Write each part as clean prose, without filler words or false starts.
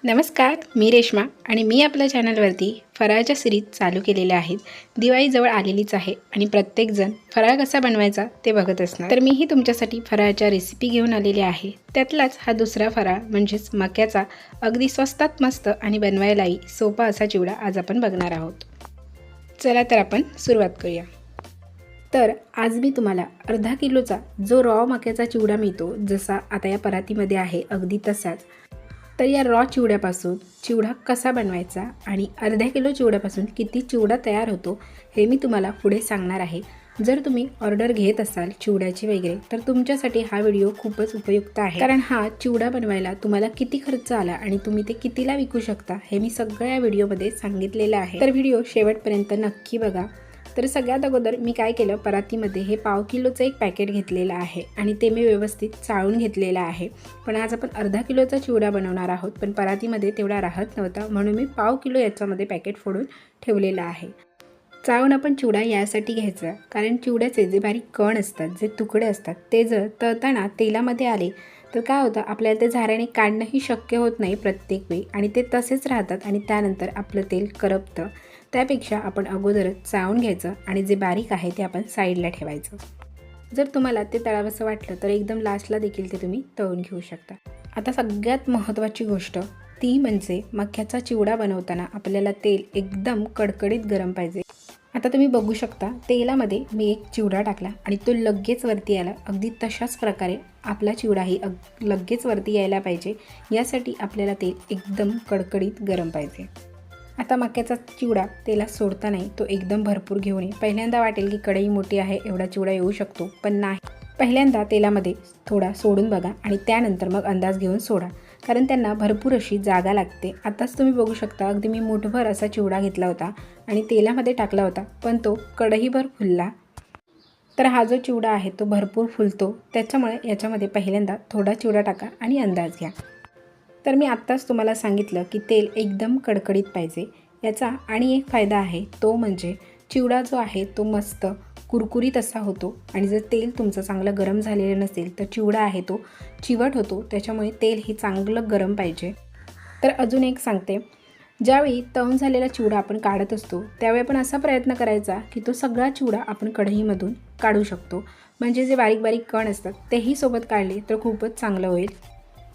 नमस्कार, मी रेश्मा आणि मी आपल्या चॅनलवरती फराळाच्या सिरीज चालू केलेल्या आहेत. दिवाळी जवळ आलेलीच आहे आणि प्रत्येकजण फराळ कसा बनवायचा ते बघत असणार. तर मीही तुमच्यासाठी फराळाच्या रेसिपी घेऊन आलेली आहे. त्यातलाच हा दुसरा फराळ म्हणजेच मक्याचा अगदी स्वस्तात मस्त आणि बनवायलाही सोपा असा चिवडा आज आपण बघणार आहोत. चला तर आपण सुरुवात करूया. तर आज मी तुम्हाला अर्धा किलोचा जो रॉ मक्याचा चिवडा मिळतो, जसा आता या परातीमध्ये आहे अगदी तसाच, तर या रॉ चिवड्यापासून चिवडा कसा बनवायचा आणि अर्धा किलो चिवड्यापासून किती चिवडा तयार होतो हे मी तुम्हाला पुढे सांगणार आहे. जर तुम्ही ऑर्डर घेत असाल चिवड्याची वगैरे तर तुमच्यासाठी हा व्हिडिओ खूपच उपयुक्त आहे. कारण हा चिवडा बनवायला तुम्हाला किती खर्च आला आणि तुम्ही ते कितीला विकू शकता हे मी सगळ्या व्हिडिओमध्ये सांगितलेलं आहे. तर व्हिडिओ शेवटपर्यंत नक्की बघा. तर सगळ्यात अगोदर मी काय केलं, परातीमध्ये हे पाव किलोचं एक पॅकेट घेतलेलं आहे आणि ते मी व्यवस्थित चाळून घेतलेलं आहे. पण आज आपण अर्धा किलोचा चिवडा बनवणार आहोत, पण परातीमध्ये तेवढा राहत नव्हता म्हणून मी पाव किलो याच्यामध्ये पॅकेट फोडून ठेवलेलं आहे. चाळून आपण चिवडा यासाठी घ्यायचा कारण चिवड्याचे जे बारीक कण असतात, जे तुकडे असतात, ते जर तळताना तेलामध्ये आले तर काय होतं, आपल्याला ते झाऱ्याने काढणंही शक्य होत नाही प्रत्येक वेळी आणि ते तसेच राहतात आणि त्यानंतर आपलं तेल करपतं. त्यापेक्षा आपण अगोदरच चाळून घ्यायचं आणि जे बारीक आहे ते आपण साईडला ठेवायचं. जर तुम्हाला ते तळावंसं वाटलं तर एकदम लास्टला देखील ते तुम्ही तळून घेऊ शकता. आता सगळ्यात महत्त्वाची गोष्ट ती म्हणजे मक्याचा चिवडा बनवताना आपल्याला तेल एकदम कडकडीत गरम पाहिजे. आता तुम्ही बघू शकता तेलामध्ये मी एक चिवडा टाकला आणि तो लगेच वरती यायला, अगदी तशाच प्रकारे आपला चिवडाही लगेच वरती यायला पाहिजे. यासाठी आपल्याला तेल एकदम कडकडीत गरम पाहिजे. आता मक्याचा चिवडा तेलात सोडता नाही, तो एकदम भरपूर घेऊन ये. पहिल्यांदा वाटेल की कढई मोठी आहे एवढा चिवडा येऊ शकतो, पण नाही. पहिल्यांदा तेलामध्ये थोडा सोडून बघा आणि त्यानंतर मग अंदाज घेऊन सोडा, कारण त्यांना भरपूर अशी जागा लागते. आताच तुम्ही बघू शकता अगदी मी मुठभर असा चिवडा घेतला होता आणि तेलामध्ये टाकला होता, पण तो कढईभर फुलला. तर हा जो चिवडा आहे तो भरपूर फुलतो, त्याच्यामुळे याच्यामध्ये पहिल्यांदा थोडा चिवडा टाका आणि अंदाज घ्या. तर मी आत्ताच तुम्हाला सांगितलं की तेल एकदम कडकडीत पाहिजे. याचा आणि एक फायदा आहे, तो म्हणजे चिवडा जो आहे तो मस्त कुरकुरीत असा होतो आणि जर तेल तुमचं चांगलं गरम झालेलं नसेल तर चिवडा आहे तो चिवट होतो. त्याच्यामुळे तेल हे चांगलं गरम पाहिजे. तर अजून एक सांगते, ज्यावेळी तळून झालेला चिवडा आपण काढत असतो त्यावेळी आपण असा प्रयत्न करायचा की तो सगळा चिवडा आपण कढईमधून काढू शकतो. म्हणजे जे बारीक बारीक कण असतात तेही सोबत काढले तर खूपच चांगलं होईल.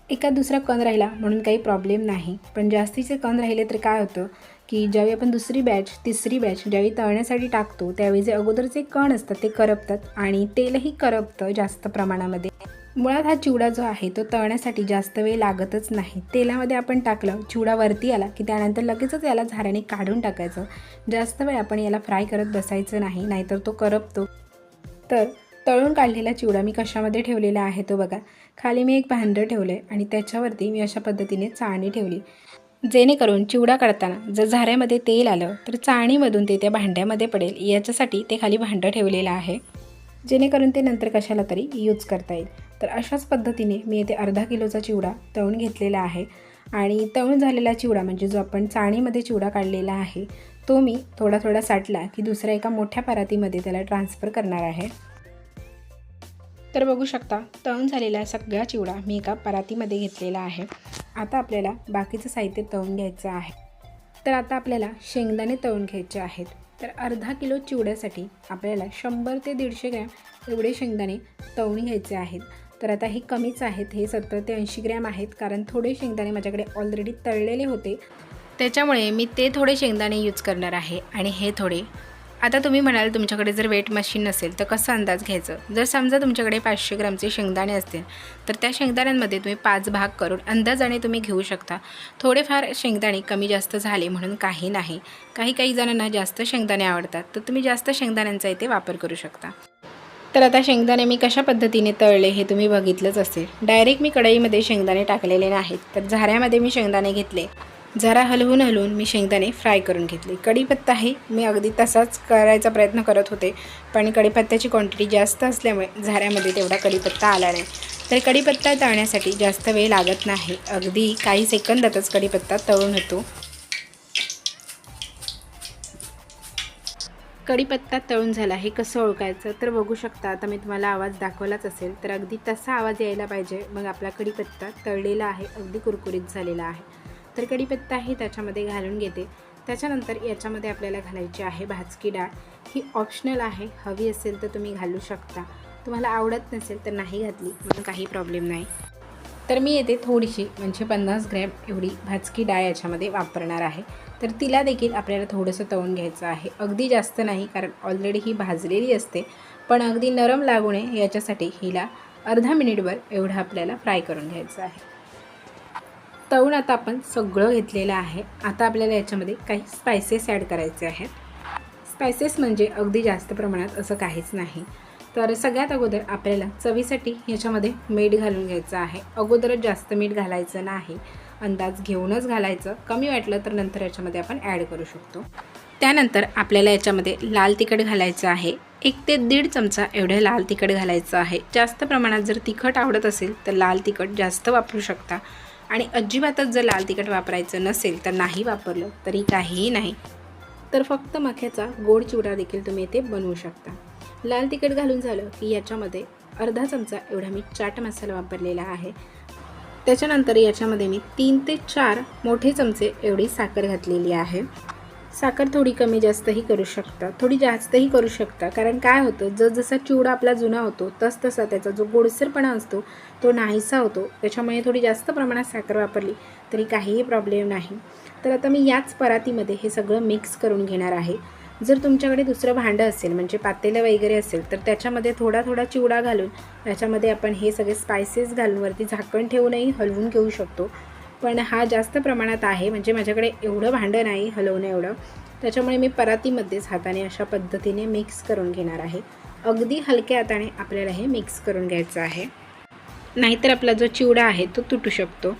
एका दुसरा कण राहिला म्हणून काही प्रॉब्लेम नाही, पण जास्तीचे कण राहिले तर काय होतं की ज्यावेळी आपण दुसरी बॅच तिसरी बॅच ज्यावेळी तळण्यासाठी टाकतो त्यावेळी जे अगोदरचे कण असतात ते करपतात आणि तेलही करपतं जास्त प्रमाणामध्ये. मुळात हा चिवडा जो आहे तो तळण्यासाठी जास्त वेळ लागतच नाही. तेलामध्ये आपण टाकलं, चिवडा वरती आला की त्यानंतर लगेचच याला झाऱ्याने काढून टाकायचं. जास्त वेळ आपण याला फ्राय करत बसायचं नाही, नाहीतर तो करपतो. तर तळून काढलेला चिवडा मी कशामध्ये ठेवलेला आहे तो बघा. खाली मी एक भांडं ठेवलं आहे आणि त्याच्यावरती मी अशा पद्धतीने चाळणी ठेवली, जेणेकरून चिवडा काढताना जर झाऱ्यामध्ये तेल आलं तर चाळणीमधून ते त्या भांड्यामध्ये पडेल. याच्यासाठी ते खाली भांडं ठेवलेलं आहे, जेणेकरून ते नंतर कशाला तरी यूज करता येईल. तर अशाच पद्धतीने मी इथे अर्धा किलोचा चिवडा तळून घेतलेला आहे आणि तळून झालेला चिवडा म्हणजे जो आपण चाळणीमध्ये चिवडा काढलेला आहे तो मी थोडा थोडा साठला की दुसऱ्या एका मोठ्या परातीमध्ये त्याला ट्रान्सफर करणार आहे. तर बघू शकता तळून झालेला सगळा चिवडा मी एका परातीमध्ये घेतलेला आहे. आता आपल्याला बाकीचं साहित्य तळून घ्यायचं आहे. तर आता आपल्याला शेंगदाणे तळून घ्यायचे आहेत. तर अर्धा किलो चिवड्यासाठी आपल्याला 100 ते 150 ग्रॅम एवढे शेंगदाणे तळून घ्यायचे आहेत. तर आता हे कमीच आहेत, हे 70 ते 80 ग्रॅम आहेत, कारण थोडे शेंगदाणे माझ्याकडे ऑलरेडी तळलेले होते, त्याच्यामुळे मी ते थोडे शेंगदाणे यूज करणार आहे आणि हे थोडे. आता तुम्ही म्हणाल तुमच्याकडे जर वेट मशीन नसेल तर कसं अंदाज घ्यायचं. जर समजा तुमच्याकडे 500 ग्रामचे शेंगदाणे असतील तर त्या शेंगदाण्यांमध्ये तुम्ही 5 भाग करून अंदाजाने तुम्ही घेऊ शकता. थोडेफार शेंगदाणे कमी जास्त झाले म्हणून काही नाही. काही जणांना जास्त शेंगदाणे आवडतात तर तुम्ही जास्त शेंगदाण्यांचा इथे वापर करू शकता. तर आता शेंगदाणे मी कशा पद्धतीने तळले हे तुम्ही बघितलंच असेल. डायरेक्ट मी कढईमध्ये शेंगदाणे टाकलेले नाहीत, तर झाऱ्यामध्ये मी शेंगदाणे घेतले. जरा हलवून मी शेंगदाणे फ्राय करून घेतले. कढीपत्ता हे मी अगदी तसाच करायचा प्रयत्न करत होते, पण कढीपत्त्याची क्वांटिटी जास्त असल्यामुळे झाऱ्यामध्ये तेवढा कढीपत्ता आला नाही. तर कढीपत्ता तळण्यासाठी जास्त वेळ लागत नाही, अगदी काही सेकंदातच कढीपत्ता तळून होतो. कढीपत्ता तळून झाला हे कसं ओळखायचं तर बघू शकता. आता मी तुम्हाला आवाज दाखवलाच असेल, तर अगदी तसा आवाज यायला पाहिजे, मग आपला कढीपत्ता तळलेला आहे, अगदी कुरकुरीत झालेला आहे. तर कढीपत्ता आहे त्याच्यामध्ये घालून घेते. त्याच्यानंतर याच्यामध्ये आपल्याला घालायची आहे भाजकी डाळ. ही ऑप्शनल आहे, हवी असेल तर तुम्ही घालू शकता, तुम्हाला आवडत नसेल तर नाही घातली म्हणून काही प्रॉब्लेम नाही. तर मी येते थोडीशी म्हणजे 50 ग्रॅम एवढी भाजकी डाळ याच्यामध्ये वापरणार आहे. तर तिला देखील आपल्याला थोडंसं तळून घ्यायचं आहे, अगदी जास्त नाही, कारण ऑलरेडी ही भाजलेली असते. पण अगदी नरम लागू नये याच्यासाठी हिला अर्धा मिनिटभर एवढं आपल्याला फ्राय करून घ्यायचं आहे. तळून आता आपण सगळं घेतलेलं आहे. आता आपल्याला याच्यामध्ये काही स्पायसेस ॲड करायचे आहेत. स्पायसेस म्हणजे अगदी जास्त प्रमाणात असं काहीच नाही. तर सगळ्यात अगोदर आपल्याला चवीसाठी ह्याच्यामध्ये मीठ घालून घ्यायचं आहे. अगोदरच जास्त मीठ घालायचं नाही, अंदाज घेऊनच घालायचं. कमी वाटलं तर नंतर याच्यामध्ये आपण ॲड करू शकतो. त्यानंतर आपल्याला याच्यामध्ये लाल तिखट घालायचं आहे. 1 ते 1.5 चमचा एवढं लाल तिखट घालायचं आहे. जास्त प्रमाणात जर तिखट आवडत असेल तर लाल तिखट जास्त वापरू शकता, आणि अजिबातच जर लाल तिखट वापरायचं नसेल तर नाही वापरलं तरी काहीही नाही. तर फक्त मक्याचा गोड चिवडा देखील तुम्ही इथे बनवू शकता. लाल तिखट घालून झालं की याच्यामध्ये अर्धा चमचा एवढा मी चाट मसाला वापरलेला आहे. त्याच्यानंतर याच्यामध्ये मी 3 ते 4 मोठे चमचे एवढी साखर घातलेली आहे. साखर थोडी कमी जास्तही करू शकता, थोडी जास्तही करू शकता, कारण काय होतं, जसजसा चिवडा आपला जुना होतो तसतसा त्याचा जो गोडसरपणा असतो तो नाहीसा होतो. त्याच्यामुळे थोडी जास्त प्रमाणात साखर वापरली तरी काहीही प्रॉब्लेम नाही. तर आता मी याच परातीमध्ये हे सगळं मिक्स करून घेणार आहे. जर तुमच्याकडे दुसरं भांडं असेल म्हणजे पातेलं वगैरे असेल तर त्याच्यामध्ये थोडा थोडा चिवडा घालून त्याच्यामध्ये आपण हे सगळे स्पायसेस घालून वरती झाकण ठेवूनही हलवून घेऊ शकतो. पण हा जास्त प्रमाणात आहे, म्हणजे माझ्याकडे एवढं भांडं नाही हलवणं एवढं, त्याच्यामुळे मी परातीमध्येच हाताने अशा पद्धतीने मिक्स करून घेणार आहे. अगदी हलक्या हाताने आपल्याला हे मिक्स करून घ्यायचं आहे, नाहीतर आपला जो चिवडा आहे तो तुटू शकतो.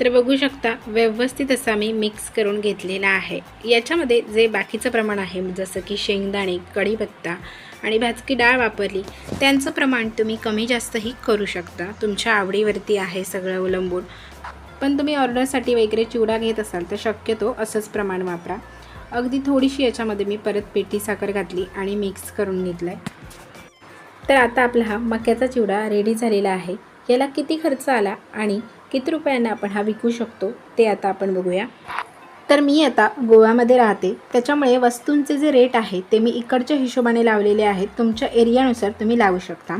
तर बघू शकता व्यवस्थित असा मी मिक्स करून घेतलेला आहे. याच्यामध्ये जे बाकीचं प्रमाण आहे जसं की शेंगदाणे, कढीपत्ता आणि भाजकी डाळ वापरली, त्यांचं प्रमाण तुम्ही कमी जास्तही करू शकता, तुमच्या आवडीवरती आहे सगळं अवलंबून. पण तुम्ही ऑर्डरसाठी वगैरे चिवडा घेत असाल तर शक्यतो असंच प्रमाण वापरा. अगदी थोडीशी याच्यामध्ये मी परत पेटी साखर घातली आणि मिक्स करून घेतलं आहे. तर आता आपला हा मक्याचा चिवडा रेडी झालेला आहे. याला किती खर्च आला आणि किती रुपयांना आपण हा विकू शकतो ते आता आपण बघूया. तर मी आता गोव्यामध्ये राहते, त्याच्यामुळे वस्तूंचे जे रेट आहे ते मी इकडच्या हिशोबाने लावलेले आहेत. तुमच्या एरियानुसार तुम्ही लावू शकता.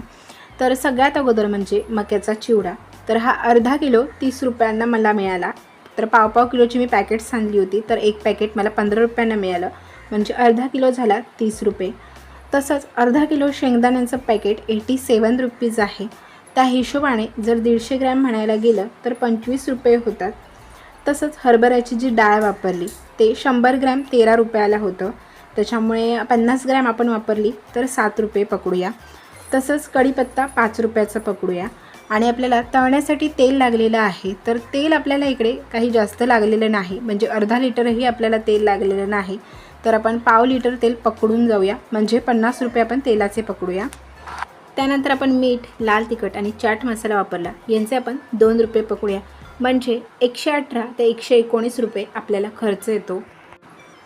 तर सगळ्यात अगोदर म्हणजे मक्याचा चिवडा, तर हा अर्धा किलो 30 रुपयांना मला मिळाला. तर पाव किलोची मी पॅकेट्स आणली होती, तर एक पॅकेट मला 15 रुपयांना मिळालं, म्हणजे अर्धा किलो झाला 30 रुपये. तसंच अर्धा किलो शेंगदाण्यांचं पॅकेट 87 रुपीज आहे. त्या हिशोबाने जर 150 ग्रॅम म्हणायला गेलं तर 25 रुपये होतात. तसंच हरभऱ्याची जी डाळ वापरली ते 100 ग्रॅम 13 रुपयाला होतं, त्याच्यामुळे 50 ग्रॅम आपण वापरली तर 7 रुपये पकडूया. तसंच कढीपत्ता 5 रुपयाचा पकडूया. आणि आपल्याला तळण्यासाठी तेल लागलेलं आहे, तर तेल आपल्याला इकडे काही जास्त लागलेलं नाही, म्हणजे अर्धा लिटरही आपल्याला तेल लागलेलं नाही. तर आपण पाव लिटर तेल पकडून जाऊया, म्हणजे 50 रुपये आपण तेलाचे पकडूया. त्यानंतर आपण मीठ, लाल तिखट आणि चाट मसाला वापरला, यांचे आपण 2 रुपये पकडूया, म्हणजे 118 ते 119 रुपये आपल्याला खर्च येतो.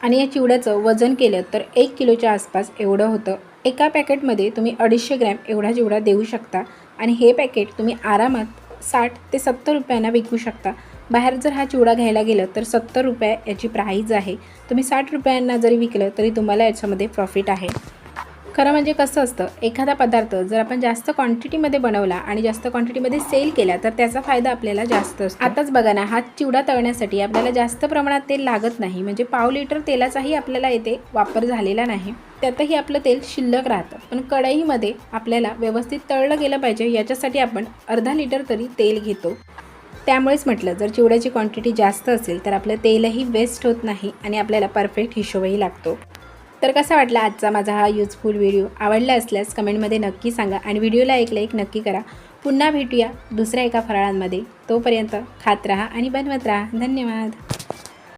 आणि या चिवड्याचं वजन केलं तर 1 किलोच्या आसपास एवढं होतं. एका पॅकेटमध्ये तुम्ही 250 ग्रॅम एवढा चिवडा देऊ शकता, आणि हे पॅकेट तुम्ही आरामात 60 ते 70 रुपयांना विकू शकता. बाहेर जर हा चिवडा घ्यायला गेलं तर 70 रुपये याची प्राईज आहे. तुम्ही 60 रुपयांना जरी विकलं तरी तुम्हाला याच्यामध्ये प्रॉफिट आहे. खरं म्हणजे कसं असतं, एखादा पदार्थ जर आपण जास्त क्वांटिटीमध्ये बनवला आणि जास्त क्वांटिटीमध्ये सेल केला तर त्याचा फायदा आपल्याला जास्त असतो. आताच बघा ना, हा चिवडा तळण्यासाठी आपल्याला जास्त प्रमाणात तेल लागत नाही, म्हणजे पाव लिटर तेलाचाही आपल्याला इथे वापर झालेला नाही, त्यातही आपलं तेल शिल्लक राहतं. पण कढईमध्ये आपल्याला व्यवस्थित तळलं गेलं पाहिजे, याच्यासाठी आपण अर्धा लिटर तरी तेल घेतो. त्यामुळेच म्हटलं, जर चिवड्याची क्वांटिटी जास्त असेल तर आपलं तेलही वेस्ट होत नाही आणि आपल्याला परफेक्ट हिशोबही लागतो. तर कसा वाटला आजचा माझा हा यूजफुल व्हिडिओ? आवडला असल्यास कमेंटमध्ये नक्की सांगा आणि व्हिडिओला एक लाईक नक्की करा. पुन्हा भेटूया दुसऱ्या एका फराळांमध्ये. तोपर्यंत खात राहा आणि बनवत राहा. धन्यवाद.